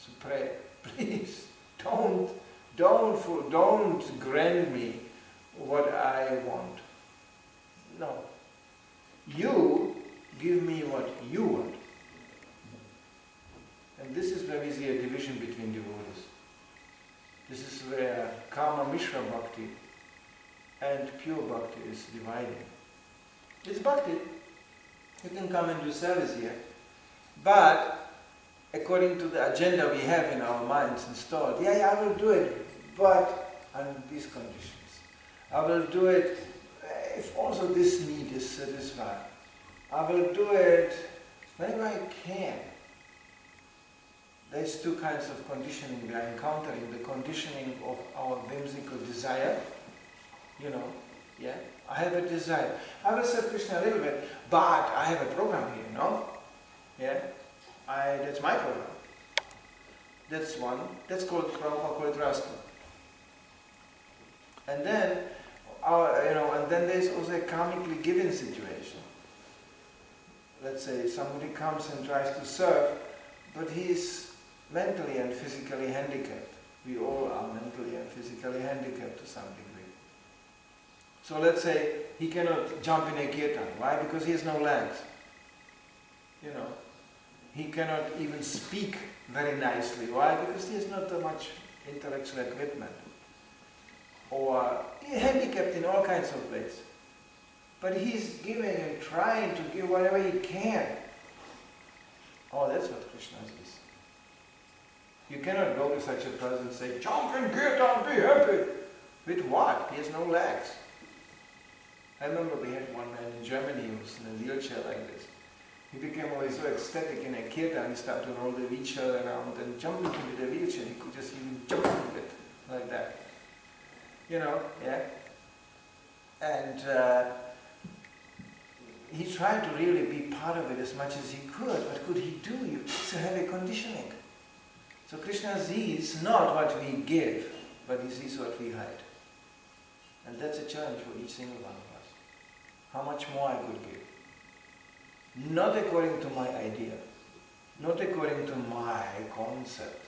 So pray, please, don't grant me what I want. No. You give me what you want. And this is where we see a division between devotees. This is where Karma Mishra Bhakti and pure Bhakti is dividing. It's Bhakti. You can come and do service here. But according to the agenda we have in our minds installed, yeah, I will do it, but under these conditions. I will do it if also this need is satisfied. I will do it whenever I can. There's two kinds of conditioning we are encountering. The conditioning of our whimsical desire. I have a desire. I will serve Krishna a little bit, but I have a program here, no? That's my program. That's one. That's called Rasta. And then, and then there's also a karmically given situation. Let's say somebody comes and tries to serve, but he's mentally and physically handicapped. We all are mentally and physically handicapped to some degree. So let's say he cannot jump in a kirtan. Why? Because he has no legs. He cannot even speak very nicely. Why? Because he has not that much intellectual equipment. Or he's handicapped in all kinds of ways. But he's giving and trying to give whatever he can. Oh, that's what Krishna is. You cannot go to such a person and say, jump in kirtan, be happy. With what? He has no legs. I remember we had one man in Germany who was in a wheelchair like this. He became always so ecstatic in a kirtan, he started to roll the wheelchair around and jump into the wheelchair. He could just even jump into it like that. And he tried to really be part of it as much as he could. What could he do? You so have a conditioning. So Krishna sees not what we give, but he sees what we hide. And that's a challenge for each single one of us. How much more I could give. Not according to my idea, not according to my concept,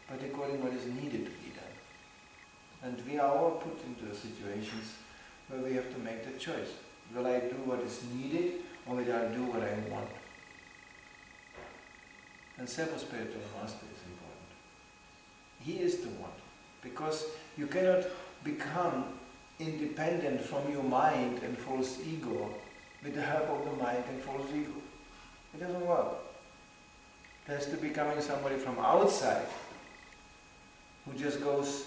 but according to what is needed to be done. And we are all put into situations where we have to make the choice. Will I do what is needed, or will I do what I want? And self-spiritual master is important. He is the one. Because you cannot become independent from your mind and false ego with the help of the mind and false ego. It doesn't work. There has to be coming somebody from outside who just goes,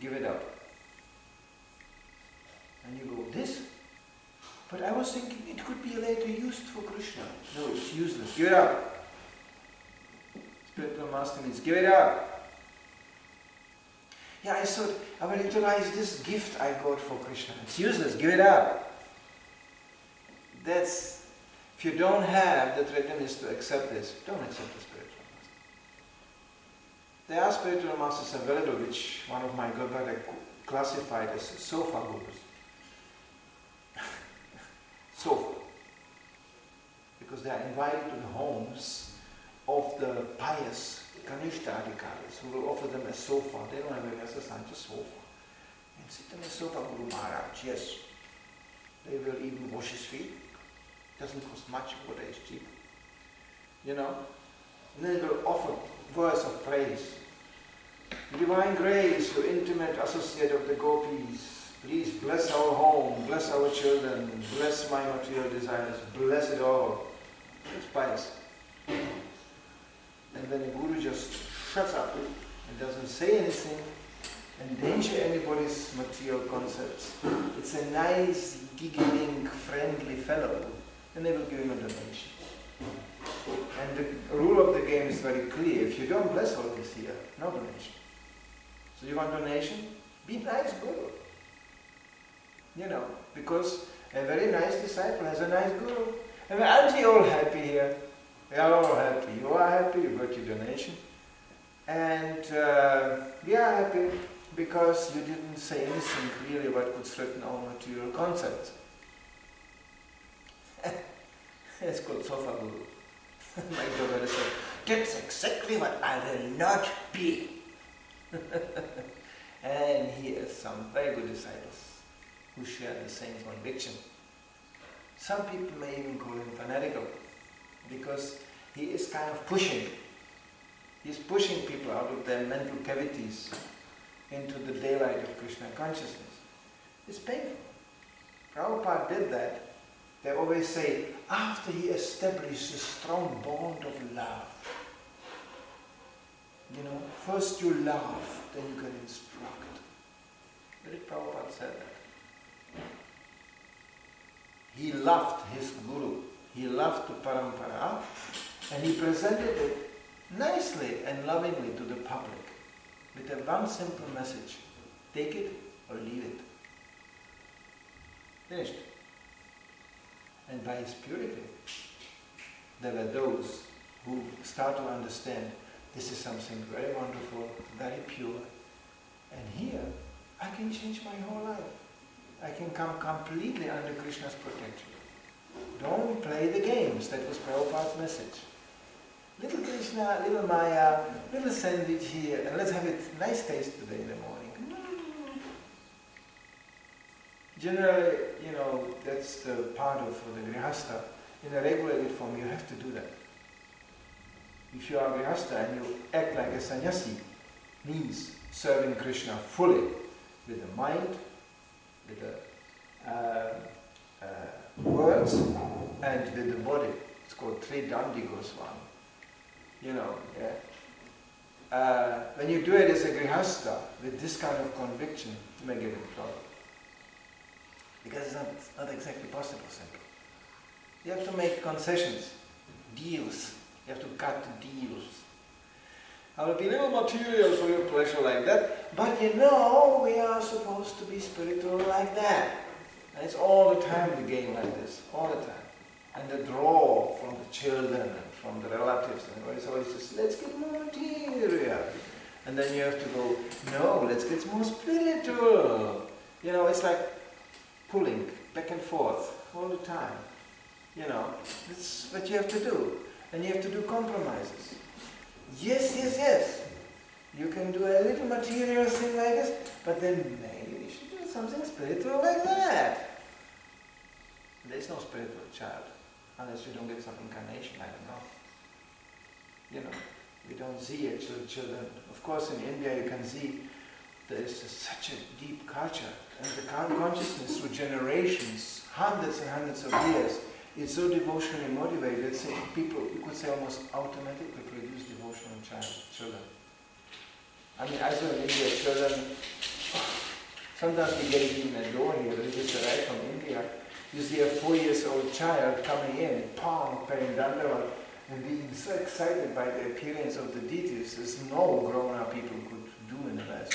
give it up. And you go, this? But I was thinking it could be later used for Krishna. No, it's useless. Give it up. Spiritual master means give it up. Yeah, I thought I will utilize this gift I got for Krishna. It's useless. Give it up. If you don't have the readiness to accept this, don't accept the spiritual master. There are spiritual masters available, which one of my Guruvada classified as sofa gurus. Sofa. Because they are invited to the homes of the pious Kanishta-adhikaris who will offer them a sofa. They don't have a necessary sofa. And sit on a sofa, Guru Maharaj, yes. They will even wash his feet. Doesn't cost much, water is cheap. And then they will offer words of praise. Divine grace, you intimate associate of the gopis, please bless our home, bless our children, bless my material desires, bless it all. It's pious. And then the Guru just shuts up and doesn't say anything, endanger anybody's material concepts. It's a nice, giggling, friendly fellow. And they will give him a donation. And the rule of the game is very clear. If you don't bless all this here, no donation. So you want donation? Be nice Guru. Because a very nice disciple has a nice Guru. And aren't we all happy here? We are all happy. You are happy, you got your donation. And we are happy because you didn't say anything clearly what could threaten our material concepts. It's called Sofa Guru. My daughter said, that's exactly what I will not be. And he has some very good disciples who share the same conviction. Some people may even call him fanatical, because he is kind of pushing. He's pushing people out of their mental cavities into the daylight of Krishna consciousness. It's painful. Prabhupada did that. They always say, after he established a strong bond of love, first you love, then you can instruct. Where did Prabhupada say that? He loved his guru, he loved the parampara, and he presented it nicely and lovingly to the public with a one simple message: take it or leave it. Finished. And by his purity, there were those who start to understand this is something very wonderful, very pure, and here I can change my whole life. I can come completely under Krishna's protection. Don't play the games. That was Prabhupada's message. Little Krishna, little Maya, little sandwich here, and let's have it nice taste today in the morning. Generally, that's the part of the Grihastha. In a regulated form, you have to do that. If you are a Grihastha and you act like a sannyasi, means serving Krishna fully, with the mind, with the words, and with the body. It's called Tridandi Goswami. When you do it as a Grihastha, with this kind of conviction, you may get in trouble. Because it's not exactly possible simply. You have to make concessions, deals. You have to cut deals. I will be a little material for your pleasure like that, but we are supposed to be spiritual like that. And it's all the time the game like this, all the time. And the draw from the children and from the relatives, and it's always just, let's get more material. And then you have to go, no, let's get more spiritual. It's like pulling back and forth all the time. That's what you have to do. And you have to do compromises. Yes. You can do a little material thing like this, but then maybe you should do something spiritual like that. There is no spiritual child, unless you don't get some incarnation, I don't know. We don't see actual children. Of course, in India you can see there is such a deep culture, and the consciousness through generations, hundreds and hundreds of years, it's so devotionally motivated that people, you could say, almost automatically produce devotional children. I mean, I saw in India children, sometimes we get it in a door here, they just arrive from India. You see a 4-year-old child coming in, paying dandavat, and being so excited by the appearance of the deities as no grown-up people could do in the West.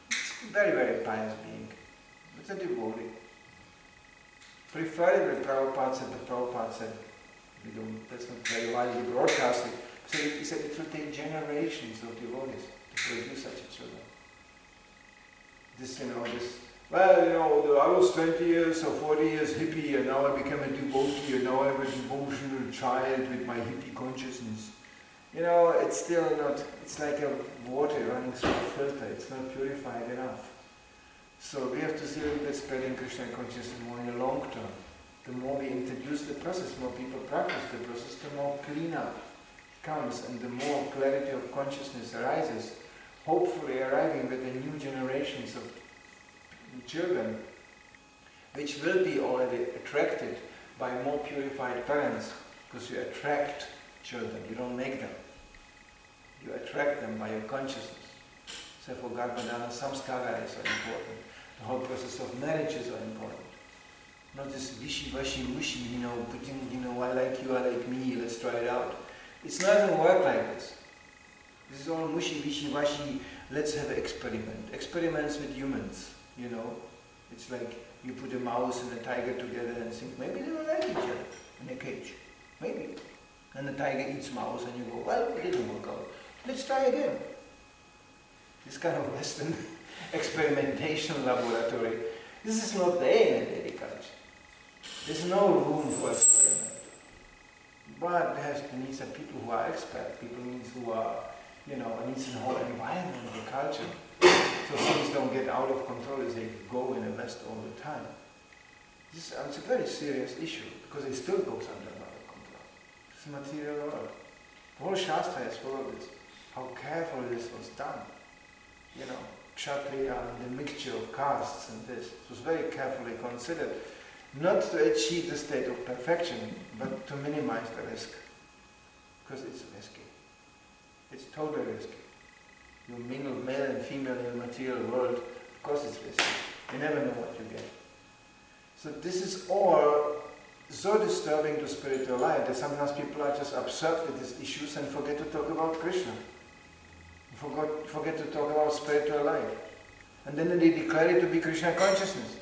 It's a very, very pious being. It's a devotee. Preferably, Prabhupada said, that's not very widely broadcasted, so he said it will take generations of devotees to produce such a children. I was 20 years or 40 years hippie, and now I became a devotee, and now I'm a devotional child with my hippie consciousness. It's still not, it's like a water running through a filter, it's not purified enough. So we have to see a little bit spreading Krishna consciousness more in the long term. The more we introduce the process, more people practice the process, the more cleanup comes and the more clarity of consciousness arises, hopefully arriving with the new generations of children, which will be already attracted by more purified parents, because you attract children, you don't make them. You attract them by your consciousness. So for Garbhadana, samskara is so important. The whole process of marriage is so important. Not this wishy-washy, putting, I like you, I like me, let's try it out. It's not going to work like this. This is all wishy-washy, let's have an experiment. Experiments with humans, It's like you put a mouse and a tiger together and think, maybe they will like each other in a cage. Maybe. And the tiger eats mouse and you go, well, it didn't work out. Let's try again. This kind of Western experimentation laboratory, this is not there in Vedic culture. There's no room for experiment. But there needs some people who are expert, people who are, needs a whole environment, the culture. So things don't get out of control as they go in the West all the time. It's a very serious issue, because it still goes under a lot of control. It's a material world. The whole Shastra has followed this, how careful this was done. Kshatriya and the mixture of castes and this. It was very carefully considered. Not to achieve the state of perfection, but to minimize the risk. Because it's risky. It's totally risky. You mingle male and female in the material world, of course it's risky. You never know what you get. So this is all so disturbing to spiritual life that sometimes people are just absurd with these issues and forget to talk about Krishna. Forget to talk about spiritual life. And then they declare it to be Krishna consciousness.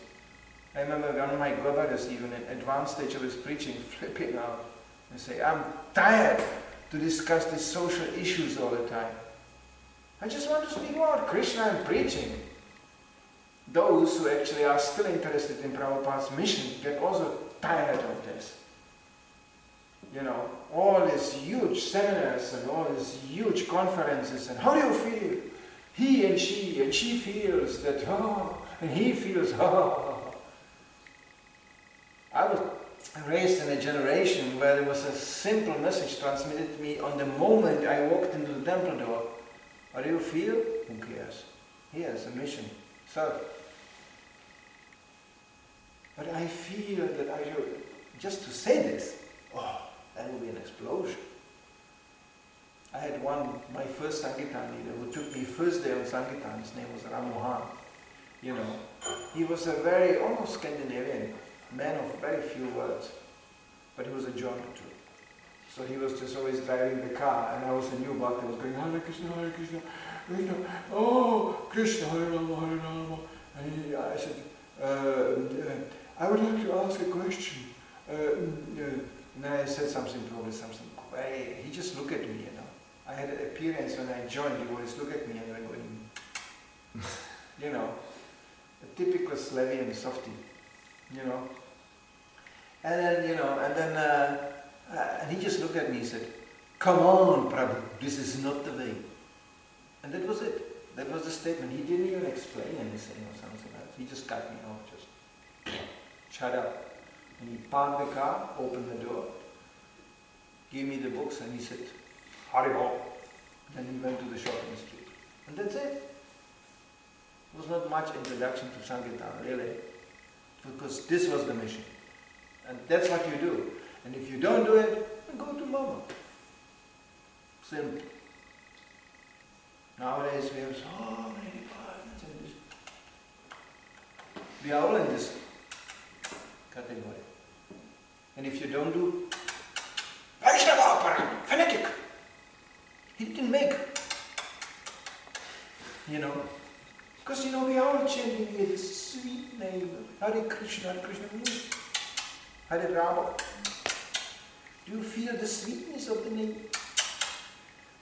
I remember one of my brothers, even in advanced stage of his preaching, flipping out and say, I'm tired to discuss these social issues all the time. I just want to speak about Krishna and preaching. Those who actually are still interested in Prabhupada's mission get also tired of this. All these huge seminars and all these huge conferences, and how do you feel? He and she feels that, and he feels, I was raised in a generation where there was a simple message transmitted to me on the moment I walked into the temple door. How do you feel? Who cares? He has a mission. Serve. But I feel that I should, just to say this, that would be an explosion. I had my first Sankirtan leader who took me first day on Sankirtan. His name was Ramohan. He was a very, almost Scandinavian man of very few words, but he was a German too. So he was just always driving the car, and I was a new bhakta. I was going, Hare Krishna, Krishna, Krishna, Hare Rama, Hare Rama. And I said, I would like to ask a question. And I said something, probably something very, he just looked at me, I had an appearance when I joined, he always looked at me and went going, a typical Slavian softie, And then, and he just looked at me and said, come on, Prabhu, this is not the way. And that was it. That was the statement. He didn't even explain anything or something like that. He just cut me off, just shut up. And he parked the car, opened the door, gave me the books, and he said, Haribol. And he went to the shopping street. And that's it. There was not much introduction to Sankirtan, really. Because this was the mission. And that's what you do. And if you don't do it, then go to Mama. Simple. Nowadays we have so many departments in this. We are all in this category. And if you don't do, Vaishnava, fanatic. He didn't make. Because we are all chanting here the sweet name of Hare Krishna, Hare Rama. Do you feel the sweetness of the name?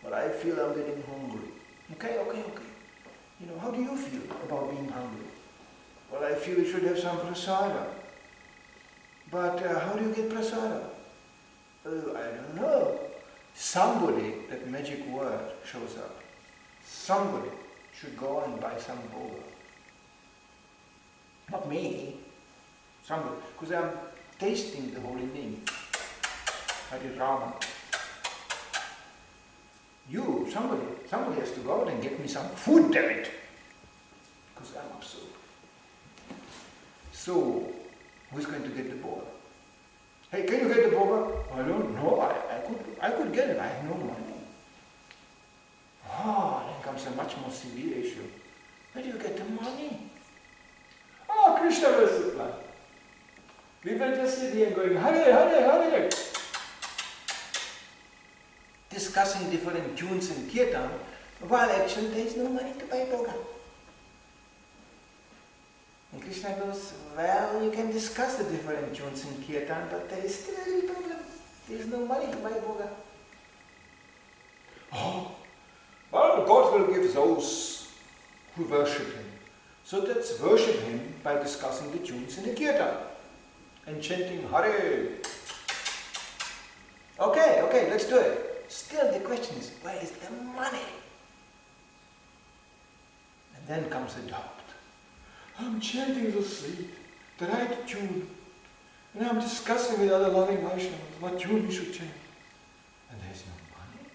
Well, I feel I'm getting hungry. Okay. How do you feel about being hungry? Well, I feel you should have some prasada. But how do you get prasada? I don't know. Somebody, that magic word shows up. Somebody should go and buy some bhoga. Not me. Somebody. Because I'm tasting the holy name. Hare Rama. Somebody has to go out and get me some food, damn it. Because I'm absurd. So, who's going to get the bhoga? Hey, can you get the bhoga? I don't know. I could get it. I have no money. Then comes a much more severe issue. Where do you get the money? Krishna will supply. We will just sit here going, Hare. Discussing different tunes in kirtan, while actually there is no money to buy bhoga. And Krishna goes, well, you can discuss the different tunes in kirtan, but there is still a little problem. There is no money to buy bhoga. Well, God will give those who worship Him. So let's worship Him by discussing the tunes in the kirtan and chanting Hare. Okay, let's do it. Still the question is, where is the money? And then comes the doubt. I'm chanting the seed, the right tune, and I'm discussing with other loving Vaishnavas what tune we should chant. And there's no money.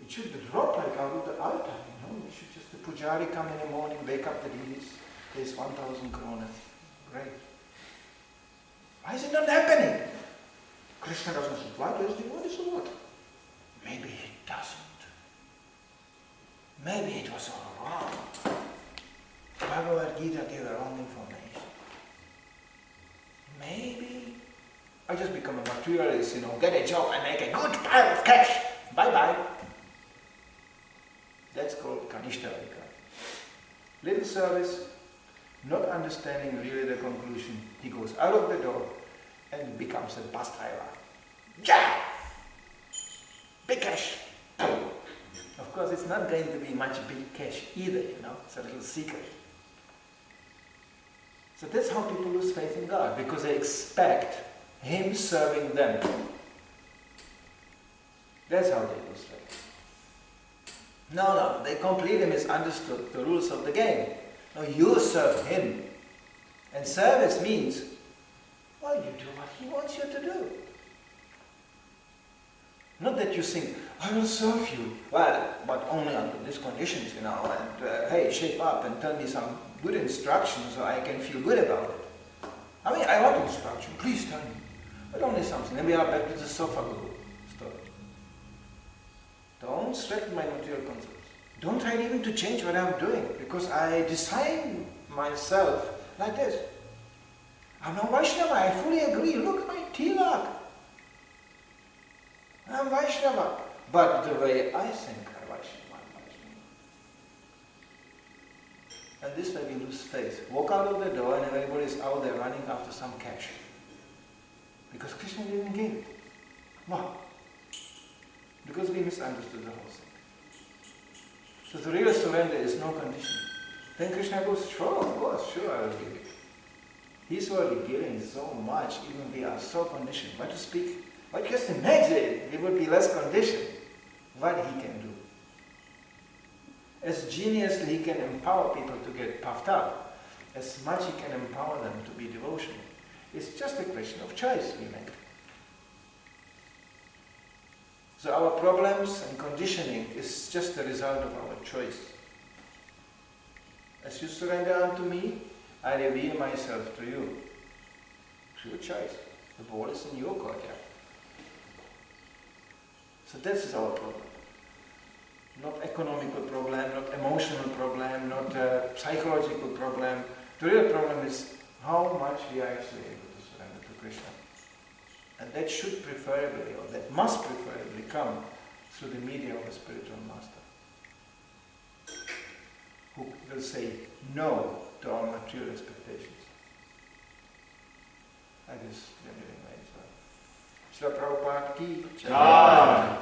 It should drop like out of the altar, It should just, the pujari come in the morning, wake up the devotees, there's 1,000 krona. Great. Why is it not happening? Krishna doesn't supply to his devotees or what? Maybe he doesn't. Maybe it was all wrong. Bhagavad Gita gave the wrong information. Maybe I just become a materialist, get a job and make a good pile of cash. Bye-bye. That's called Kanishta Adhikar. Little service, not understanding really the conclusion. He goes out of the door and becomes a bus driver. Yeah! Big cash. Of course, it's not going to be much big cash either, It's a little secret. So that's how people lose faith in God, because they expect Him serving them. That's how they lose faith. No, they completely misunderstood the rules of the game. No, you serve Him. And service means, well, you do what He wants you to do. Not that you think, I will serve you, well, but only under these conditions, and hey, shape up and tell me some good instructions so I can feel good about it. I mean, I want instruction, please tell me. But only something. Then we are back to the sofa guru story. Don't threaten my material concepts. Don't try even to change what I'm doing, because I design myself like this. I'm no Vaishnava, I fully agree. Look at my tilak. I'm Vaishnava. But the way I think I'm Vaishnava, I'm Vaishnava. And this way we lose faith. Walk out of the door and everybody's out there running after some cash. Because Krishna didn't give it. Why? Because we misunderstood the whole thing. So the real surrender is no condition. Then Krishna goes, sure, of course, sure I will give it. He's already giving so much, even we are so conditioned. Why to speak? But just imagine, we would be less conditioned. What He can do. As geniusly He can empower people to get puffed up, as much He can empower them to be devotional. It's just a question of choice we make. So our problems and conditioning is just the result of our choice. As you surrender unto me, I reveal myself to you. It's your choice. The ball is in your court, yeah. So this is our problem. Not economical problem, not emotional problem, not psychological problem. The real problem is how much we are actually able to surrender to Krishna. And that should preferably, or that must preferably come through the medium of a spiritual master, who will say no to our material expectations. I guess we are doing right. Srila Prabhupada ki jai.